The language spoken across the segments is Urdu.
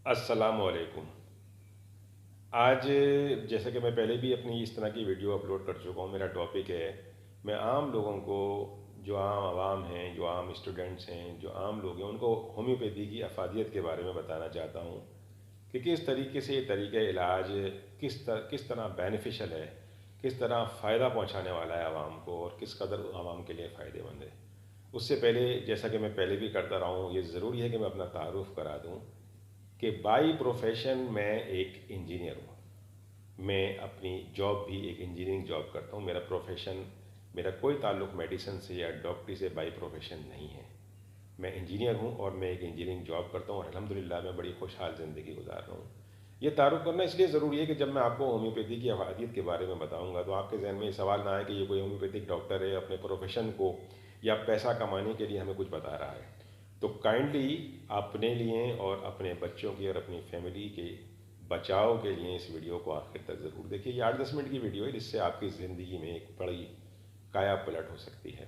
السلام علیکم۔ آج جیسا کہ میں پہلے بھی اپنی اس طرح کی ویڈیو اپلوڈ کر چکا ہوں، میرا ٹاپک ہے میں عام لوگوں کو، جو عام عوام ہیں، جو عام اسٹوڈنٹس ہیں، جو عام لوگ ہیں، ان کو ہومیوپیتھی کی افادیت کے بارے میں بتانا چاہتا ہوں کہ کس طریقے سے یہ طریقہ علاج کس طرح بینیفیشل ہے، کس طرح فائدہ پہنچانے والا ہے عوام کو، اور کس قدر عوام کے لیے فائدہ مند ہے۔ اس سے پہلے، جیسا کہ میں پہلے بھی کرتا رہا ہوں، یہ ضروری ہے کہ میں اپنا تعارف کرا دوں کہ بائی پروفیشن میں ایک انجینئر ہوں۔ میں اپنی جاب بھی ایک انجینئرنگ جاب کرتا ہوں۔ میرا پروفیشن، میرا کوئی تعلق میڈیسن سے یا ڈاکٹری سے بائی پروفیشن نہیں ہے۔ میں انجینئر ہوں اور میں ایک انجینئرنگ جاب کرتا ہوں، اور الحمدللہ میں بڑی خوشحال زندگی گزار رہا ہوں۔ یہ تعارف کرنا اس لیے ضروری ہے کہ جب میں آپ کو ہومیوپیتھی کی افادیت کے بارے میں بتاؤں گا تو آپ کے ذہن میں یہ سوال نہ آئے کہ یہ کوئی ہومیوپیتھک ڈاکٹر ہے، اپنے پروفیشن کو یا پیسہ کمانے کے لیے ہمیں کچھ بتا رہا ہے۔ تو کائنڈلی اپنے لیے اور اپنے بچوں کی اور اپنی فیملی کے بچاؤ کے لیے اس ویڈیو کو آخر تک ضرور دیکھیے۔ یہ 8-10 منٹ کی ویڈیو ہے جس سے آپ کی زندگی میں ایک بڑی کایا پلٹ ہو سکتی ہے۔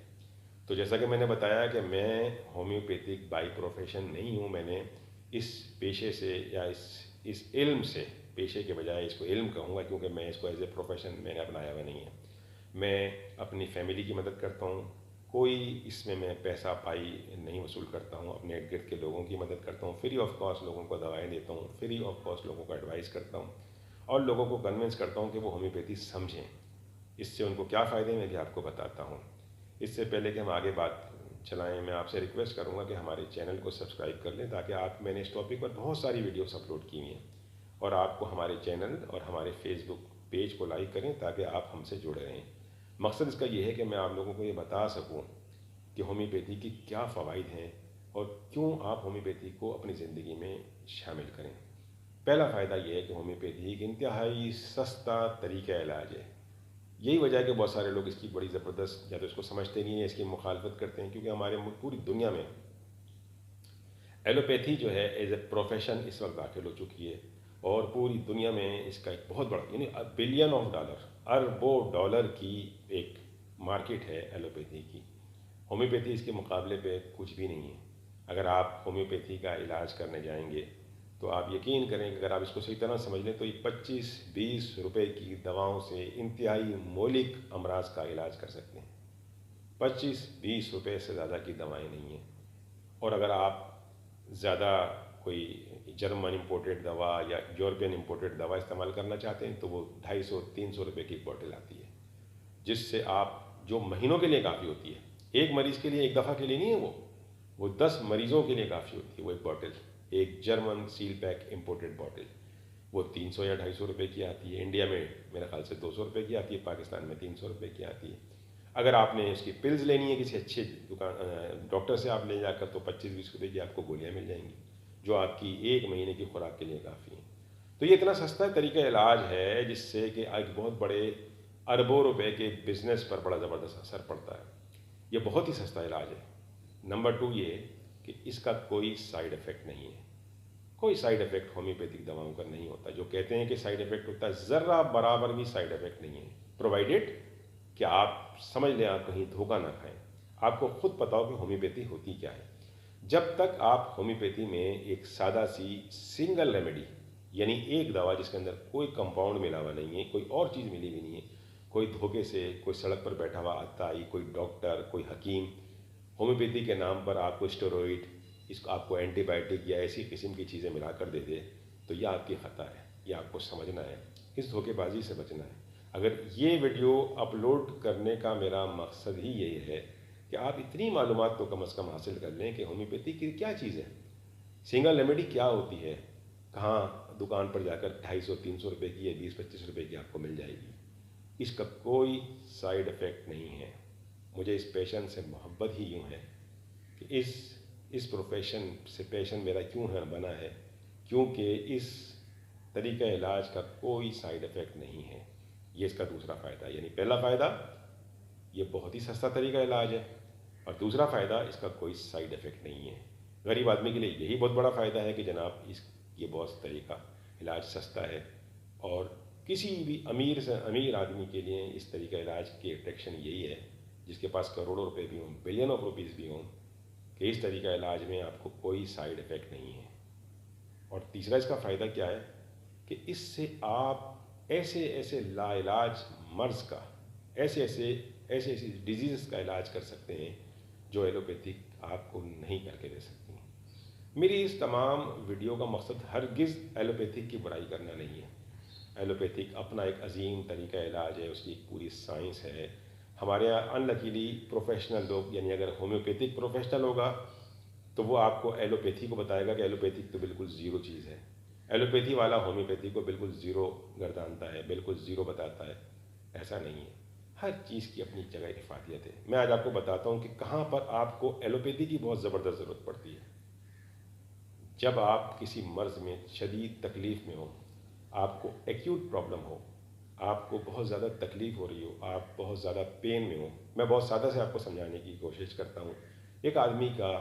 تو جیسا کہ میں نے بتایا کہ میں ہومیوپیتھک بائی پروفیشن نہیں ہوں۔ میں نے اس پیشے سے یا اس علم سے، پیشے کے بجائے اس کو علم کہوں گا کیونکہ میں اس کو ایز اے پروفیشن میں نے اپنایا ہوا نہیں ہے۔ میں اپنی فیملی کی مدد کرتا ہوں، کوئی اس میں پیسہ پائی نہیں وصول کرتا ہوں۔ اپنے ارد گرد کے لوگوں کی مدد کرتا ہوں، فری آف کاسٹ لوگوں کو دوائیں دیتا ہوں، فری آف کاسٹ لوگوں کو ایڈوائز کرتا ہوں، اور لوگوں کو کنونس کرتا ہوں کہ وہ ہومیوپیتھی سمجھیں، اس سے ان کو کیا فائدے میں بھی آپ کو بتاتا ہوں۔ اس سے پہلے کہ ہم آگے بات چلائیں، میں آپ سے ریکویسٹ کروں گا کہ ہمارے چینل کو سبسکرائب کر لیں تاکہ میں نے اس ٹاپک پر بہت ساری ویڈیوز اپلوڈ کی ہوئی ہیں، اور آپ کو ہمارے چینل اور ہمارے فیس بک پیج کو لائک کریں تاکہ آپ ہم سے جڑے رہیں۔ مقصد اس کا یہ ہے کہ میں آپ لوگوں کو یہ بتا سکوں کہ ہومیوپیتھی کی کیا فوائد ہیں اور کیوں آپ ہومیوپیتھی کو اپنی زندگی میں شامل کریں۔ پہلا فائدہ یہ ہے کہ ہومیوپیتھی ایک انتہائی سستا طریقہ علاج ہے۔ یہی وجہ ہے کہ بہت سارے لوگ اس کی بڑی زبردست، یا تو اس کو سمجھتے نہیں ہیں، اس کی مخالفت کرتے ہیں، کیونکہ ہمارے پوری دنیا میں ایلوپیتھی جو ہے ایز اے پروفیشن اس وقت داخل ہو چکی ہے، اور پوری دنیا میں اس کا ایک بہت بڑا، یعنی بلین آف ڈالر، اربوں ڈالر کی ایک مارکیٹ ہے ایلوپیتھی کی۔ ہومیوپیتھی اس کے مقابلے پہ کچھ بھی نہیں ہے۔ اگر آپ ہومیوپیتھی کا علاج کرنے جائیں گے تو آپ یقین کریں کہ اگر آپ اس کو صحیح طرح سمجھ لیں تو یہ 25-20 روپے کی دواؤں سے انتہائی مہلک امراض کا علاج کر سکتے ہیں۔ 25-20 روپے سے زیادہ کی دوائیں نہیں ہیں۔ اور اگر آپ زیادہ کوئی جرمن امپورٹڈ دوا یا یورپین امپورٹڈ دوا استعمال کرنا چاہتے ہیں تو وہ 250-300 روپے کی ایک بوٹل آتی ہے، جس سے آپ، جو مہینوں کے لیے کافی ہوتی ہے، ایک مریض کے لیے ایک دفعہ کے لیے نہیں ہے، وہ 10 مریضوں کے لیے کافی ہوتی ہے وہ ایک بوٹل، ایک German seal pack imported bottle. وہ 300 یا 250 روپے کی آتی ہے، انڈیا میں میرے خیال سے 200 روپے کی آتی ہے، پاکستان میں 300 روپے کی آتی ہے۔ اگر آپ نے اس کی پلز لینی ہے کسی اچھے ڈاکٹر سے آپ لے جا کر، تو 25-20 روپے کی آپ کو گولیاں مل جائیں گی جو آپ کی ایک مہینے کی خوراک کے لیے کافی ہیں۔ تو یہ اتنا سستا طریقہ علاج ہے جس سے کہ ایک بہت بڑے اربوں روپے کے بزنس پر بڑا زبردست اثر پڑتا ہے۔ یہ بہت ہی سستا علاج ہے۔ نمبر 2 یہ کہ اس کا کوئی سائیڈ ایفیکٹ نہیں ہے۔ کوئی سائیڈ ایفیکٹ ہومیوپیتھک دواؤں کا نہیں ہوتا۔ جو کہتے ہیں کہ سائیڈ ایفیکٹ ہوتا ہے، ذرہ برابر بھی سائیڈ ایفیکٹ نہیں ہے، پرووائڈیڈ کہ آپ سمجھ لیں، آپ کہیں دھوکہ نہ کھائیں، آپ کو خود پتا ہو کہ ہومیوپیتھی ہوتی کیا ہے۔ جب تک آپ ہومیوپیتھی میں ایک سادہ سی سنگل ریمیڈی، یعنی ایک دوا جس کے اندر کوئی کمپاؤنڈ ملا ہوا نہیں ہے، کوئی اور چیز ملی ہوئی نہیں ہے، کوئی دھوکے سے کوئی سڑک پر بیٹھا ہوا عطائی، کوئی ڈاکٹر، کوئی حکیم ہومیوپیتھی کے نام پر آپ کو اسٹیروئڈ، اس کو آپ کو اینٹی بائیوٹک یا ایسی قسم کی چیزیں ملا کر دے دے، تو یہ آپ کی خطا ہے، یہ آپ کو سمجھنا ہے، اس دھوکے بازی سے بچنا ہے۔ اگر یہ ویڈیو اپلوڈ کرنے کا میرا مقصد ہی یہی ہے کہ آپ اتنی معلومات تو کم از کم حاصل کر لیں کہ ہومیوپیتھی کی کیا چیز ہے، سنگل ریمیڈی کیا ہوتی ہے، کہاں دکان پر جا کر 250-300 روپے کی یا 20-25 روپے کی آپ کو مل جائے گی۔ اس کا کوئی سائیڈ ایفیکٹ نہیں ہے۔ مجھے اس پیشن سے محبت ہی یوں ہے کہ اس پروفیشن سے پیشن میرا کیوں ہے بنا ہے، کیونکہ اس طریقہ علاج کا کوئی سائیڈ ایفیکٹ نہیں ہے۔ یہ اس کا دوسرا فائدہ ہے۔ یعنی پہلا فائدہ یہ بہت ہی سستا طریقہ علاج ہے، اور دوسرا فائدہ اس کا کوئی سائیڈ ایفیکٹ نہیں ہے۔ غریب آدمی کے لیے یہی بہت بڑا فائدہ ہے کہ جناب یہ بہت طریقہ علاج سستا ہے، اور کسی بھی امیر سے امیر آدمی کے لیے اس طریقہ علاج کی اٹریکشن یہی ہے، جس کے پاس کروڑوں روپے بھی ہوں، بلین آف روپیز بھی ہوں، کہ اس طریقہ علاج میں آپ کو کوئی سائیڈ ایفیکٹ نہیں ہے۔ اور تیسرا اس کا فائدہ کیا ہے کہ اس سے آپ ایسے ایسے لا علاج مرض کا ایسی ڈیزیز کا علاج کر سکتے ہیں جو ایلوپیتھک آپ کو نہیں کر کے دے سکتی. میری اس تمام ویڈیو کا مقصد ہرگز ایلوپیتھک کی برائی کرنا نہیں ہے. ایلوپیتھک اپنا ایک عظیم طریقہ علاج ہے, اس کی ایک پوری سائنس ہے. ہمارے یہاں ان لکیلی پروفیشنل لوگ, یعنی اگر ہومیوپیتھک پروفیشنل ہوگا تو وہ آپ کو ایلوپیتھی کو بتائے گا کہ ایلوپیتھک تو بالکل زیرو چیز ہے. ایلوپیتھی والا ہومیوپیتھی کو بالکل زیرو گردانتا ہے, بالکل زیرو بتاتا ہے. ایسا نہیں ہے, ہر چیز کی اپنی جگہ افادیت ہے. میں آج آپ کو بتاتا ہوں کہ کہاں پر آپ کو ایلوپیتھی کی بہت زبردست ضرورت پڑتی ہے. جب آپ کسی مرض میں شدید تکلیف میں ہو, آپ کو ایکیوٹ پرابلم ہو, آپ کو بہت زیادہ تکلیف ہو رہی ہو, آپ بہت زیادہ پین میں ہو. میں بہت سادہ سے آپ کو سمجھانے کی کوشش کرتا ہوں. ایک آدمی کا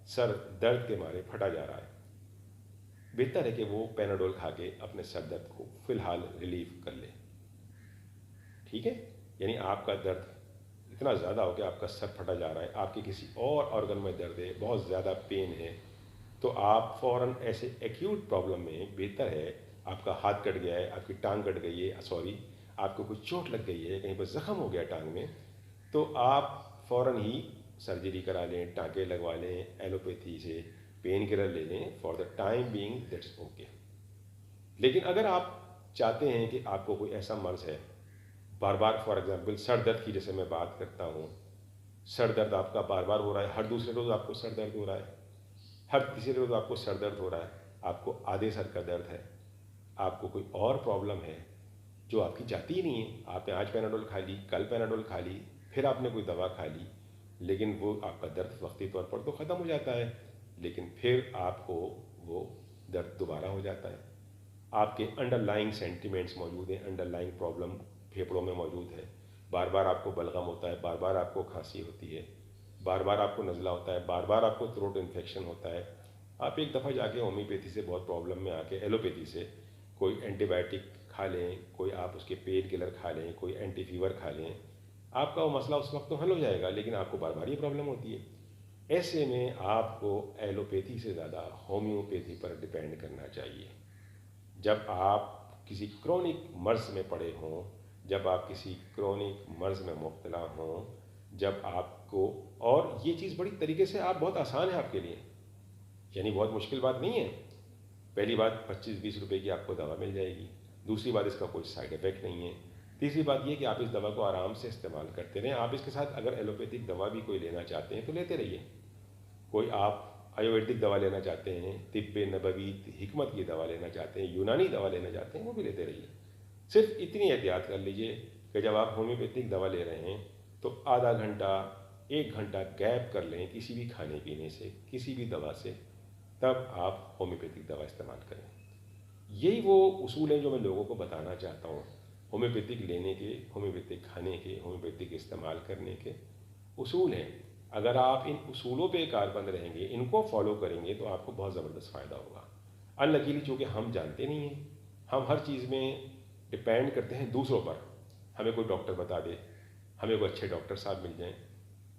سر درد کے مارے پھٹا جا رہا ہے, بہتر ہے کہ وہ پیناڈول کھا کے اپنے سر درد کو فی الحال ریلیف کر لے. ٹھیک ہے, یعنی آپ کا درد اتنا زیادہ ہو کہ آپ کا سر پھٹا جا رہا ہے, آپ کے کسی اور آرگن میں درد ہے, بہت زیادہ پین ہے, تو آپ فوراً ایسے ایکیوٹ پرابلم میں بہتر ہے, آپ کا ہاتھ کٹ گیا ہے, آپ کی ٹانگ کٹ گئی ہے, سوری آپ کو کوئی چوٹ لگ گئی ہے, کہیں پر زخم ہو گیا ٹانگ میں, تو آپ فوراً ہی سرجری کرا لیں, ٹانکے لگوا لیں, ایلوپیتھی سے پین کلر لے لیں. For the time being that's okay. لیکن اگر آپ چاہتے ہیں کہ آپ کو کوئی ایسا مرض ہے, بار بار فار ایگزامپل سر درد کی جیسے میں بات کرتا ہوں, سر درد آپ کا بار بار ہو رہا ہے, ہر دوسرے روز آپ کو سر درد ہو رہا ہے, ہر تیسرے روز آپ کو سر درد ہو رہا ہے, آپ کو آدھے سر کا درد ہے, آپ کو کوئی اور پرابلم ہے جو آپ کی جاتی ہی نہیں ہے. آپ نے آج پیناڈول کھا لی, کل پیناڈول کھا لی, پھر آپ نے کوئی دوا کھا لی, لیکن وہ آپ کا درد وقتی طور پر تو ختم ہو جاتا ہے, لیکن پھر آپ کو وہ درد دوبارہ ہو جاتا ہے. آپ کے انڈر لائنگ سینٹیمنٹس موجود ہیں, انڈر لائنگ پرابلم پھیپھڑوں میں موجود ہے, بار بار آپ کو بلغم ہوتا ہے, بار بار آپ کو کھانسی ہوتی ہے, بار بار آپ کو نزلہ ہوتا ہے, بار بار آپ کو تھروٹ انفیکشن ہوتا ہے. آپ ایک دفعہ جا کے ہومیوپیتھی سے بہت پرابلم میں آ کے ایلوپیتھی سے کوئی اینٹی بائیوٹک کھا لیں, کوئی آپ اس کے پین کلر کھا لیں, کوئی اینٹی فیور کھا لیں, آپ کا وہ مسئلہ اس وقت تو حل ہو جائے گا, لیکن آپ کو بار بار یہ پرابلم ہوتی ہے. ایسے میں آپ کو ایلوپیتھی سے زیادہ ہومیوپیتھی پر ڈپینڈ کرنا چاہیے. جب آپ کسی کرونک مرض میں پڑے ہوں, جب آپ کسی کرونک مرض میں مبتلا ہوں, جب آپ کو, اور یہ چیز بڑی طریقے سے آپ بہت آسان ہے آپ کے لیے, یعنی بہت مشکل بات نہیں ہے. پہلی بات 25-20 روپے کی آپ کو دوا مل جائے گی. دوسری بات اس کا کوئی سائیڈ افیکٹ نہیں ہے. تیسری بات یہ کہ آپ اس دوا کو آرام سے استعمال کرتے رہیں. آپ اس کے ساتھ اگر ایلوپیتھک دوا بھی کوئی لینا چاہتے ہیں تو لیتے رہیے. کوئی آپ آیورویدک دوا لینا چاہتے ہیں, طب نبوی حکمت کی دوا لینا چاہتے ہیں, یونانی دوا لینا چاہتے ہیں, وہ بھی لیتے رہیے. صرف اتنی احتیاط کر لیجئے کہ جب آپ ہومیوپیتھک دوا لے رہے ہیں تو آدھا گھنٹہ 1 گھنٹہ گیپ کر لیں کسی بھی کھانے پینے سے, کسی بھی دوا سے, تب آپ ہومیوپیتھک دوا استعمال کریں. یہی وہ اصول ہیں جو میں لوگوں کو بتانا چاہتا ہوں. ہومیوپیتھک لینے کے, ہومیوپیتھک کھانے کے, ہومیوپیتھک استعمال کرنے کے اصول ہیں. اگر آپ ان اصولوں پہ کاربند رہیں گے, ان کو فالو کریں گے, تو آپ کو بہت زبردست فائدہ ہوگا. ان لکیلی چونکہ ہم جانتے نہیں ہیں, ہم ہر چیز میں ڈپینڈ کرتے ہیں دوسروں پر. ہمیں کوئی ڈاکٹر بتا دے, ہمیں کوئی اچھے ڈاکٹر صاحب مل جائیں,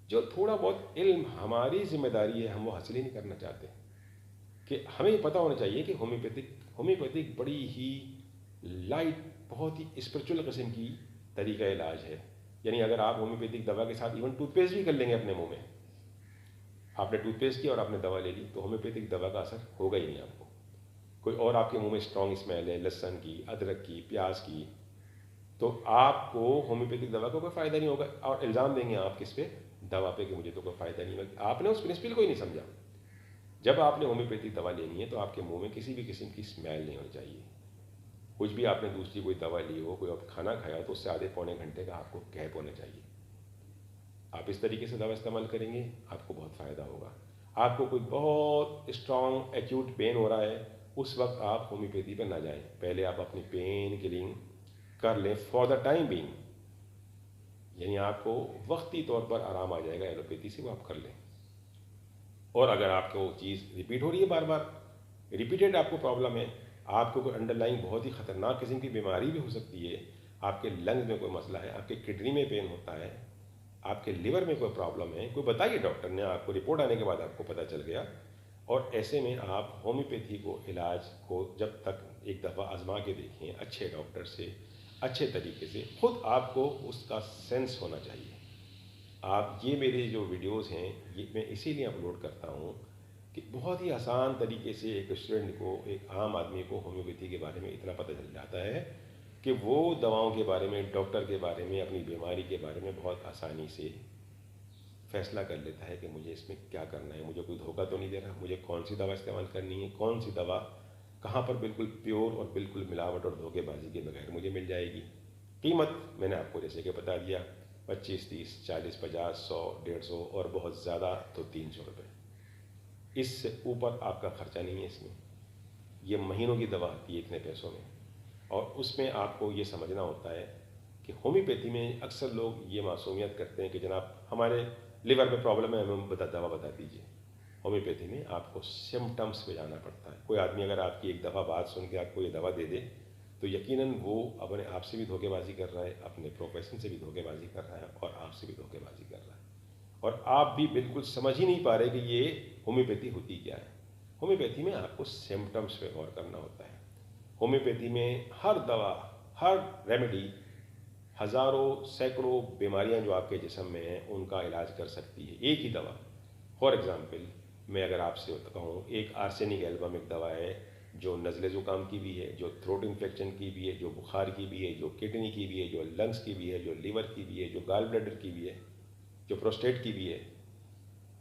جو تھوڑا بہت علم ہماری ذمہ داری ہے, ہم وہ حاصل ہی نہیں کرنا چاہتے. کہ ہمیں یہ پتہ ہونا چاہیے کہ ہومیوپیتھک بڑی ہی لائٹ, بہت ہی اسپرچول قسم کی طریقہ علاج ہے. یعنی اگر آپ ہومیوپیتھک دوا کے ساتھ ایون ٹوتھ پیسٹ بھی کر لیں گے اپنے منہ میں, آپ نے ٹوتھ پیسٹ کیا اور آپ نے دوا لے لی, تو ہومیوپیتھک دوا کا اثر ہوگا ہی نہیں آپ کو. کوئی اور آپ کے منہ میں اسٹرانگ اسمیل ہے لہسن کی, ادرک کی, پیاز کی, تو آپ کو ہومیوپیتھک دوا کا کوئی فائدہ نہیں ہوگا, اور الزام دیں گے آپ کس پہ, دوا پہ, کہ مجھے تو کوئی فائدہ نہیں ہوگا. آپ نے اس پرنسپل کو ہی نہیں سمجھا. جب آپ نے ہومیوپیتھک دوا لینی ہے تو آپ کے منہ میں کسی بھی قسم کی اسمیل نہیں ہونی چاہیے. کچھ بھی آپ نے دوسری کوئی دوا لی ہو, کوئی آپ کھانا کھایا ہو, تو اس سے آدھے پونے گھنٹے کا آپ کو گیپ ہونا چاہیے. آپ اس طریقے سے دوا استعمال کریں گے, آپ کو بہت فائدہ ہوگا. آپ کو کوئی بہت اسٹرانگ ایکیوٹ پین ہو رہا ہے, اس وقت آپ ہومیوپیتھی پہ نہ جائیں. پہلے آپ اپنی پین کلنگ کر لیں فار دا ٹائم بینگ, یعنی آپ کو وقتی طور پر آرام آ جائے گا ایلوپیتھی سے, وہ آپ کر لیں. اور اگر آپ کو وہ چیز ریپیٹ ہو رہی ہے, بار بار ریپیٹیڈ آپ کو پرابلم ہے, آپ کو کوئی انڈر لائنگ بہت ہی خطرناک قسم کی بیماری بھی ہو سکتی ہے, آپ کے لنگز میں کوئی مسئلہ ہے, آپ کے کڈنی میں پین ہوتا ہے, آپ کے لیور میں کوئی پرابلم ہے, کوئی بتائیے ڈاکٹر نے, آپ کو رپورٹ آنے کے بعد آپ کو پتہ چل گیا, اور ایسے میں آپ ہومیوپیتھی کو علاج کو جب تک ایک دفعہ آزما کے دیکھیں اچھے ڈاکٹر سے اچھے طریقے سے، خود آپ کو اس کا سینس ہونا چاہیے۔ آپ یہ میرے جو ویڈیوز ہیں یہ میں اسی لیے اپلوڈ کرتا ہوں کہ بہت ہی آسان طریقے سے ایک اسٹوڈنٹ کو، ایک عام آدمی کو ہومیوپیتھی کے بارے میں اتنا پتہ چل جاتا ہے کہ وہ دواؤں کے بارے میں، ڈاکٹر کے بارے میں، اپنی بیماری کے بارے میں بہت آسانی سے فیصلہ کر لیتا ہے کہ مجھے اس میں کیا کرنا ہے، مجھے کوئی دھوکہ تو نہیں دے رہا، مجھے کون سی دوا استعمال کرنی ہے، کون سی دوا کہاں پر بالکل پیور اور بالکل ملاوٹ اور دھوکے بازی کے بغیر مجھے مل جائے گی۔ قیمت میں نے آپ کو جیسے کہ بتا دیا، 25، 30، 40، 50، 100، 150 اور بہت زیادہ تو 300 روپے۔ اس سے اوپر آپ کا خرچہ نہیں ہے اس میں۔ یہ مہینوں کی دوا آتی ہے اتنے پیسوں میں، اور اس میں آپ کو یہ سمجھنا ہوتا ہے کہ ہومیوپیتھی میں اکثر لوگ یہ معصومیت کرتے ہیں کہ جناب ہمارے لیور میں پرابلم ہے، ہمیں دوا بتا دیجیے۔ ہومیوپیتھی میں آپ کو سمٹمس پہ جانا پڑتا ہے۔ کوئی آدمی اگر آپ کی ایک دفعہ بات سن کے آپ کو یہ دوا دے دے تو یقیناً وہ اپنے آپ سے بھی دھوکے بازی کر رہا ہے، اپنے پروفیشن سے بھی دھوکے بازی کر رہا ہے، اور آپ سے بھی دھوکے بازی کر رہا ہے، اور آپ بھی بالکل سمجھ ہی نہیں پا رہے کہ یہ ہومیوپیتھی ہوتی کیا ہے۔ ہومیوپیتھی میں آپ کو سمٹمس پہ غور کرنا ہوتا ہے۔ ہومیوپیتھی میں ہر دوا، ہر ریمیڈی ہزاروں سینکڑوں بیماریاں جو آپ کے جسم میں ہیں ان کا علاج کر سکتی ہے ایک ہی دوا۔ فار ایگزامپل میں اگر آپ سے کہوں، ایک آرسینک ایلبم ایک دوا ہے جو نزلے زکام کی بھی ہے، جو تھروٹ انفیکشن کی بھی ہے، جو بخار کی بھی ہے، جو کڈنی کی بھی ہے، جو لنگس کی بھی ہے، جو لیور کی بھی ہے، جو گال بلیڈر کی بھی ہے، جو پروسٹیٹ کی بھی ہے۔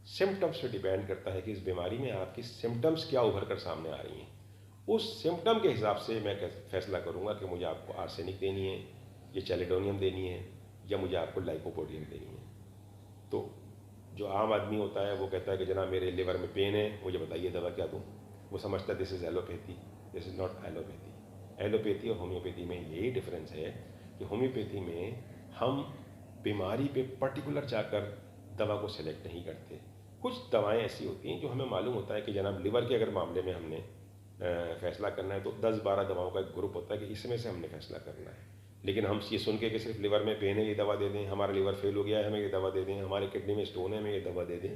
سمٹمس پہ ڈیپینڈ کرتا ہے کہ اس بیماری میں آپ کی سمٹمس کیا ابھر کر سامنے آ رہی ہیں۔ اس سمٹم کے حساب سے میں فیصلہ کروں گا کہ مجھے آپ کو آرسینک دینی ہے، یا چیلیڈونیم دینی ہے، یا مجھے آپ کو لائکوپوڈیم دینی ہے۔ تو جو عام آدمی ہوتا ہے وہ کہتا ہے کہ جناب میرے لیور میں پین ہے، مجھے بتائیے دوا کیا دوں۔ وہ سمجھتا ہے this is allopathy, this is not allopathy. Allopathy اور ہومیوپیتھی میں یہی ڈفرینس ہے کہ ہومیوپیتھی میں ہم بیماری پہ پرٹیکولر جا کر دوا کو سلیکٹ نہیں کرتے۔ کچھ دوائیں ایسی ہوتی ہیں جو ہمیں معلوم ہوتا ہے کہ جناب لیور کے اگر معاملے میں ہم نے فیصلہ کرنا ہے تو 10-12 دواؤں کا ایک گروپ ہوتا ہے کہ اس میں سے ہم نے فیصلہ کرنا ہے۔ لیکن ہم یہ سن کے کہ صرف لیور میں پین ہے یہ دوا دے دیں، ہمارا لیور فیل ہو گیا ہے ہمیں یہ دوا دے دیں، ہمارے کڈنی میں اسٹون ہے ہمیں یہ دوا دے دیں،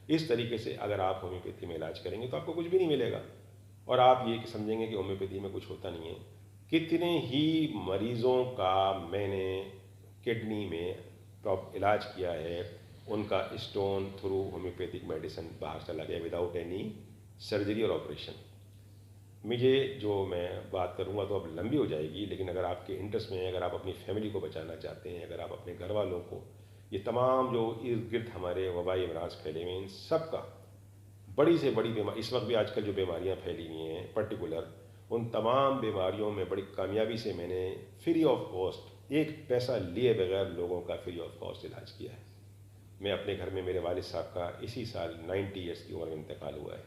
اس طریقے سے اگر آپ ہومیوپیتھی میں علاج کریں گے تو آپ کو کچھ بھی نہیں ملے گا، اور آپ یہ سمجھیں گے کہ ہومیوپیتھی میں کچھ ہوتا نہیں ہے۔ کتنے ہی مریضوں کا میں نے کڈنی میں علاج کیا ہے، ان کا اسٹون تھرو ہومیوپیتھک میڈیسن باہر چلا گیا وداؤٹ اینی سرجری اور آپریشن۔ مجھے جو میں بات کروں گا تو اب لمبی ہو جائے گی، لیکن اگر آپ کے انٹرسٹ میں، اگر آپ اپنی فیملی کو بچانا چاہتے ہیں، اگر آپ اپنے گھر والوں کو، یہ تمام جو ارد گرد ہمارے وبائی امراض پھیلے ہوئے ہیں ان سب کا بڑی سے بڑی بیماری، اس وقت بھی آج کل جو بیماریاں پھیلی ہوئی ہیں پرٹیکولر، ان تمام بیماریوں میں بڑی کامیابی سے میں نے فری آف کاسٹ، ایک پیسہ لیے بغیر لوگوں کا فری آف کاسٹ علاج کیا ہے۔ میں اپنے گھر میں، میرے والد صاحب کا اسی سال 90 ایئرس کی عمر میں انتقال ہوا ہے۔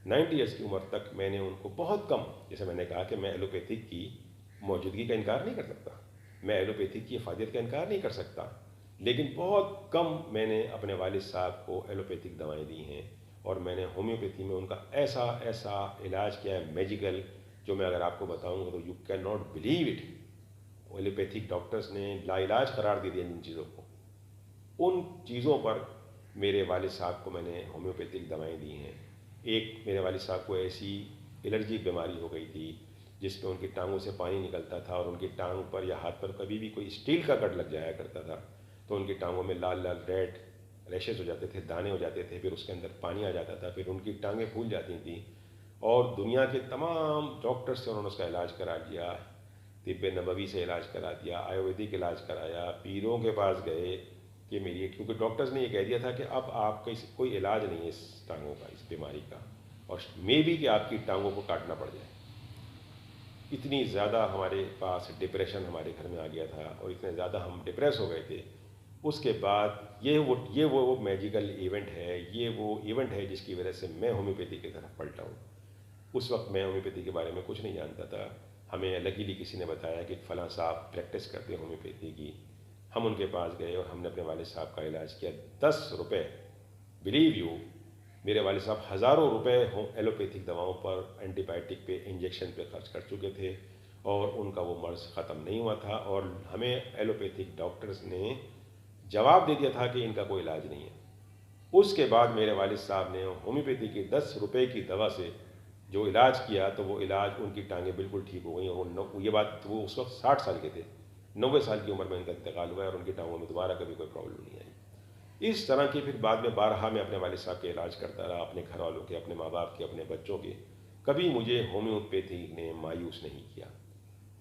90 ایئرس کی عمر تک میں نے ان کو بہت کم، جیسے میں نے کہا کہ میں ایلوپیتھک کی موجودگی کا انکار نہیں کر سکتا، میں ایلوپیتھک کی افادیت کا انکار نہیں کر سکتا، لیکن بہت کم میں نے اپنے والد صاحب کو ایلوپیتھک دوائیں دی ہیں، اور میں نے ہومیوپیتھی میں ان کا ایسا ایسا علاج کیا ہے میجیکل، جو میں اگر آپ کو بتاؤں گا تو you can not believe it. Allopathic doctors نے لا علاج قرار دے دیا جن چیزوں کو، ان چیزوں پر میرے والد صاحب کو میں نے ہومیوپیتھک دوائیں دی ہیں۔ ایک میرے والد صاحب کو ایسی الرجی بیماری ہو گئی تھی جس پہ ان کی ٹانگوں سے پانی نکلتا تھا، اور ان کی ٹانگ پر یا ہاتھ پر کبھی بھی کوئی اسٹیل کا کٹ لگ جایا کرتا تھا تو ان کی ٹانگوں میں لال لال ریڈ ریشز ہو جاتے تھے، دانے ہو جاتے تھے، پھر اس کے اندر پانی آ جاتا تھا، پھر ان کی ٹانگیں پھول جاتی تھیں، اور دنیا کے تمام ڈاکٹر سے انہوں نے اس کا علاج کرا لیا، طب نبوی سے علاج کرا دیا، آیورویدک علاج کرایا، پیروں کے پاس گئے کہ میری، کیونکہ ڈاکٹرز نے یہ کہہ دیا تھا کہ اب آپ کا کوئی علاج نہیں ہے اس ٹانگوں کا، اس بیماری کا، اور مے بھی کہ آپ کی ٹانگوں کو کاٹنا پڑ جائے۔ اتنی زیادہ ہمارے پاس ڈپریشن ہمارے گھر میں آ گیا تھا، اور اتنے زیادہ ہم ڈپریس ہو گئے تھے۔ اس کے بعد یہ وہ میجیکل ایونٹ ہے، یہ وہ ایونٹ ہے جس کی وجہ سے میں ہومیوپیتھی کی طرف پلٹا ہوں۔ اس وقت میں ہومیوپیتھی کے بارے میں کچھ نہیں جانتا تھا، ہمیں لکیلی کسی نے بتایا کہ فلاں صاحب پریکٹس کرتے ہیں ہومیوپیتھی کی، ہم ان کے پاس گئے اور ہم نے اپنے والد صاحب کا علاج کیا۔ 10 روپے، بلیو یو، میرے والد صاحب ہزاروں روپے ایلوپیتھک دواؤں پر، اینٹی بائیوٹک پہ، انجیکشن پہ خرچ کر چکے تھے، اور ان کا وہ مرض ختم نہیں ہوا تھا، اور ہمیں ایلوپیتھک ڈاکٹرز نے جواب دے دیا تھا کہ ان کا کوئی علاج نہیں ہے۔ اس کے بعد میرے والد صاحب نے ہومیوپیتھی کی 10 روپے کی دوا سے جو علاج کیا تو وہ علاج ان کی ٹانگیں بالکل ٹھیک ہو گئیں، اور یہ بات وہ اس وقت 60 سال کے تھے، 90 سال کی عمر میں ان کا انتقال ہوا ہے اور ان کی ٹانگوں میں دوبارہ کبھی کوئی پرابلم نہیں آئی۔ اس طرح کی پھر بعد میں بارہا میں اپنے والد صاحب کے علاج کرتا رہا، اپنے گھر والوں کے، اپنے ماں باپ کے، اپنے بچوں کے، کبھی مجھے ہومیوپیتھی نے مایوس نہیں کیا۔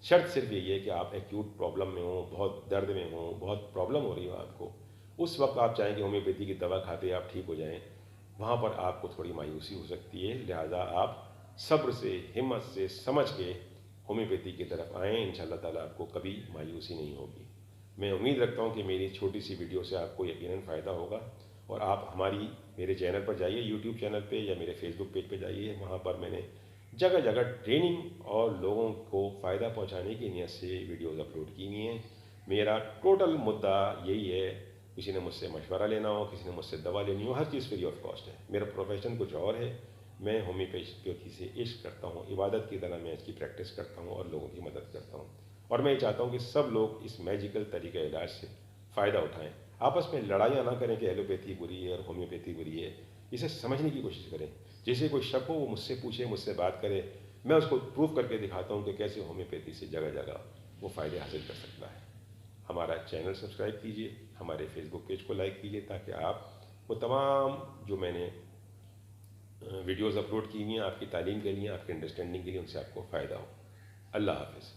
شرط صرف یہ ہے کہ آپ ایکیوٹ پرابلم میں ہوں، بہت درد میں ہوں، بہت پرابلم ہو رہی ہو آپ کو، اس وقت آپ چاہیں کہ ہومیوپیتھی کی دوا کھاتے آپ ٹھیک ہو جائیں، وہاں پر آپ کو تھوڑی مایوسی ہو سکتی ہے، لہٰذا آپ صبر سے، ہمت سے، سمجھ کے ہومیوپیتھی کی طرف آئیں، انشاءاللہ تعالیٰ آپ کو کبھی مایوسی نہیں ہوگی۔ میں امید رکھتا ہوں کہ میری چھوٹی سی ویڈیو سے آپ کو یقیناً فائدہ ہوگا، اور آپ میرے چینل پر جائیے، یوٹیوب چینل پہ یا میرے فیس بک پیج پہ جائیے، وہاں پر میں نے جگہ جگہ ٹریننگ اور لوگوں کو فائدہ پہنچانے کی نیت سے ویڈیوز اپلوڈ کی ہوئی ہیں۔ میرا ٹوٹل مدعا یہی ہے، کسی نے مجھ سے مشورہ لینا ہو، کسی نے مجھ سے دوا لینی ہو، ہر چیز فری آف کاسٹ ہے۔ میرا پروفیشن کچھ اور ہے، میں ہومیوپیتھی سے عشق کرتا ہوں، عبادت کی طرح میں اس کی پریکٹس کرتا ہوں اور لوگوں کی مدد کرتا ہوں، اور میں یہ چاہتا ہوں کہ سب لوگ اس میجیکل طریقہ علاج سے فائدہ اٹھائیں۔ آپس میں لڑائیاں نہ کریں کہ ایلوپیتھی بری ہے اور ہومیوپیتھی بری ہے، اسے سمجھنے کی کوشش کریں۔ جسے کوئی شک ہو وہ مجھ سے پوچھے، مجھ سے بات کرے، میں اس کو پروف کر کے دکھاتا ہوں کہ کیسے ہومیوپیتھی سے جگہ جگہ وہ فائدے حاصل کر سکتا ہے۔ ہمارا چینل سبسکرائب کیجئے، ہمارے فیس بک پیج کو لائک کیجئے، تاکہ آپ وہ تمام جو میں نے ویڈیوز اپلوڈ کی ہوئی ہیں آپ کی تعلیم کے لیے، آپ کی انڈرسٹینڈنگ کے لیے، ان سے آپ کو فائدہ ہو۔ اللہ حافظ۔